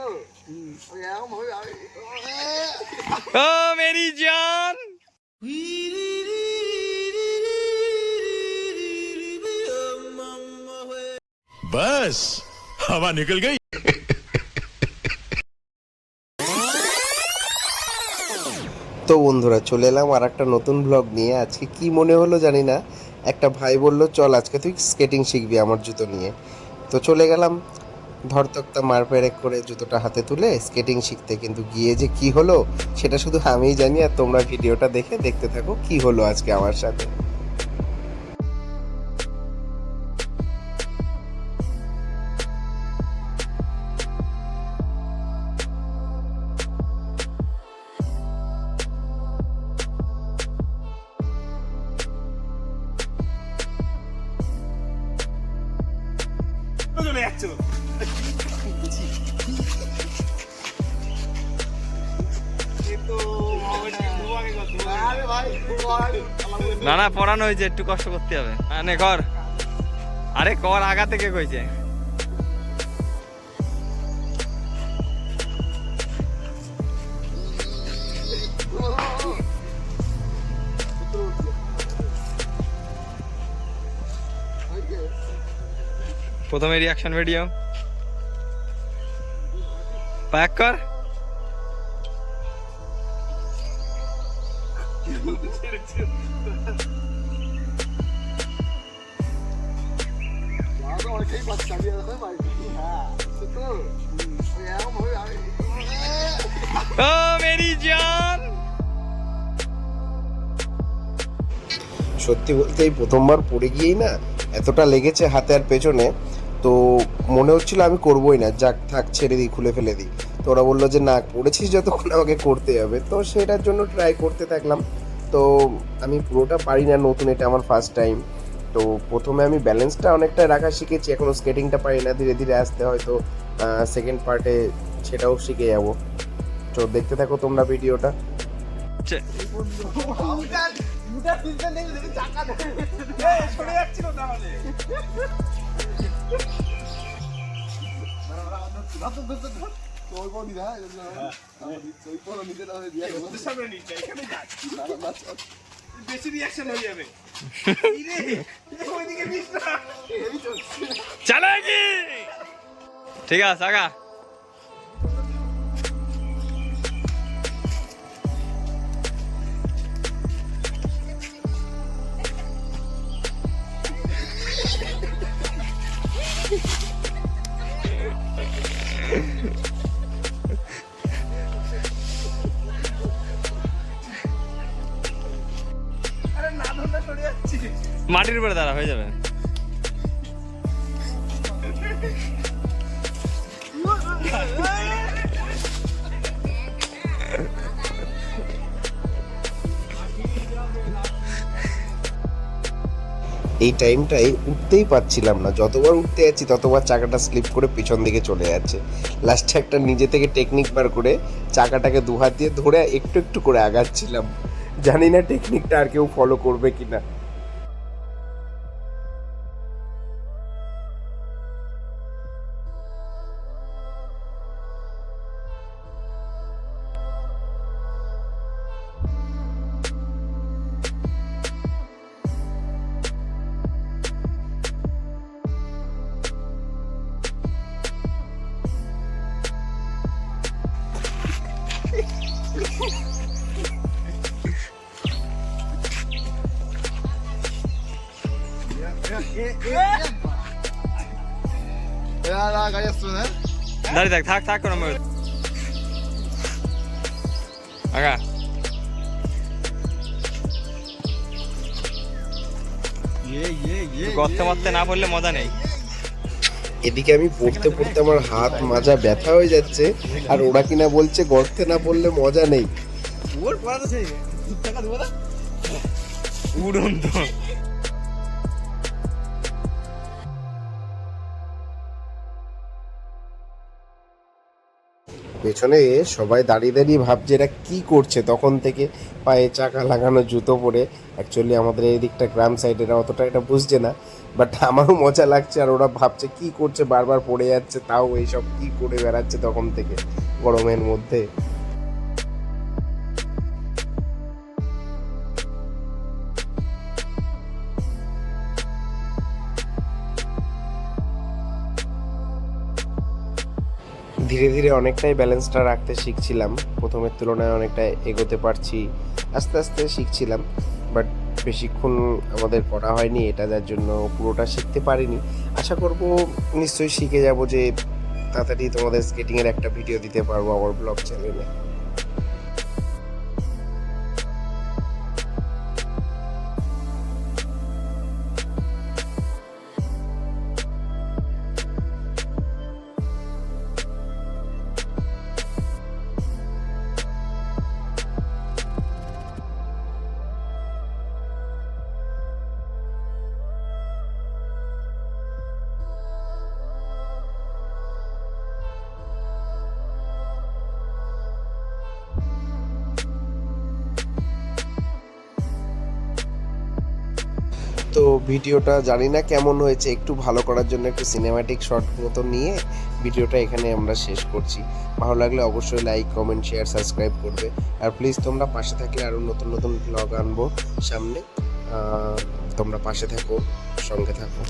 ओ मेरी जान। बस हवा निकल गई। তো বন্ধুরা চলে এলাম আর একটা নতুন ব্লগ নিয়ে। আজকে কি মনে হলো জানি না, একটা ভাই বলল চল আজকে তুই স্কেটিং শিখবি আমার জুতো নিয়ে। তো চলে গেলাম ধরতক্তা মার পেরেক করে জুতোটা হাতে তুলে স্কেটিং শিখতে। কিন্তু গিয়ে যে কি হলো সেটা শুধু আমিই জানি, আর তোমরা ভিডিওটা দেখে দেখতে থাকো কি হলো আজকে আমার সাথে। না না পড়ানো হয়েছে, একটু কষ্ট করতে হবে। মানে কর, আরে কর, আগা থেকে কইছে। প্রথমে রিয়াকশন ভিডিও প্যাক কর। ও মেরি জান। সত্যি বলতে এই প্রথমবার পড়ে গিয়েই না এতটা লেগেছে হাতে আর পেছনে, তো মনে হচ্ছিল আমি করবোই না, যাক থাক ছেড়ে দিই, খুলে ফেলে দিই। তো ওরা বললো যে না পড়েছিস যতক্ষণ আমাকে করতে হবে, তো সেটার জন্য ট্রাই করতে থাকলাম। তো আমি পুরোটা পারি না, নতুন, এটা আমার ফার্স্ট টাইম। তো প্রথমে আমি ব্যালেন্সটা অনেকটা রাখা শিখেছি, এখনও স্কেটিংটা পারি না, ধীরে ধীরে আসতে হয়তো সেকেন্ড পার্টে সেটাও শিখে যাবো। তো দেখতে থাকো তোমরা ভিডিওটা। চালাকি ঠিক আছে আগা। মাটির উপরে দাঁড়া, হয়ে যাবে। এই টাইমটাই উঠতেই পারছিলাম না, যতবার উঠতে যাচ্ছি ততবার চাকাটা স্লিপ করে পিছন দিকে চলে যাচ্ছে। লাস্টে একটা নিজে থেকে টেকনিক বার করে চাকাটাকে দু হাত দিয়ে ধরে একটু একটু করে আগাচ্ছিলাম। জানি না টেকনিকটা আর কেউ ফলো করবে কিনা। দাঁড়িয়ে থাক, থাক থাক কোনো আগা। গর্তে মরতে না পড়লে মজা নেই। এদিকে আমি পড়তে পড়তে আমার হাত মাজা ব্যথা হয়ে যাচ্ছে, আর ওরা কিনা বলছে গর্তে না পড়লে মজা নেই। উড়ন্ত পেছনে সবাই দাঁড়িয়ে দাঁড়িয়ে ভাবছে এরা কি করছে তখন থেকে, পায়ে চাকা লাগানো জুতো পরে। অ্যাকচুয়ালি আমাদের এই দিকটা গ্রাম সাইড, এরা অতটা এটা বুঝছে না, বাট আমারও মজা লাগছে। আর ওরা ভাবছে কি করছে, বারবার পড়ে যাচ্ছে, তাও এইসব কি করে বেড়াচ্ছে তখন থেকে গরমের মধ্যে। ধীরে ধীরে অনেকটাই ব্যালেন্সটা রাখতে শিখছিলাম, প্রথমের তুলনায় অনেকটা এগোতে পারছি, আস্তে আস্তে শিখছিলাম। বাট বেশিক্ষণ আমাদের করা হয়নি এটা, যার জন্য পুরোটা শিখতে পারিনি। আশা করব নিশ্চয়ই শিখে যাব, যে তাড়াতাড়ি তোমাদের স্কেটিংয়ের একটা ভিডিও দিতে পারবো আমার ব্লগ চ্যানেলে। তো ভিডিওটা জানি না কেমন হয়েছে, একটু ভালো করার জন্য একটু সিনেম্যাটিক শট মতো নিয়ে ভিডিওটা এখানে আমরা শেষ করছি। ভালো লাগলে অবশ্যই লাইক, কমেন্ট, শেয়ার, সাবস্ক্রাইব করবে। আর প্লিজ তোমরা পাশে থাকলে আরও নতুন নতুন ব্লগ আনবো সামনে। তোমরা পাশে থাকো, সঙ্গে থাকো।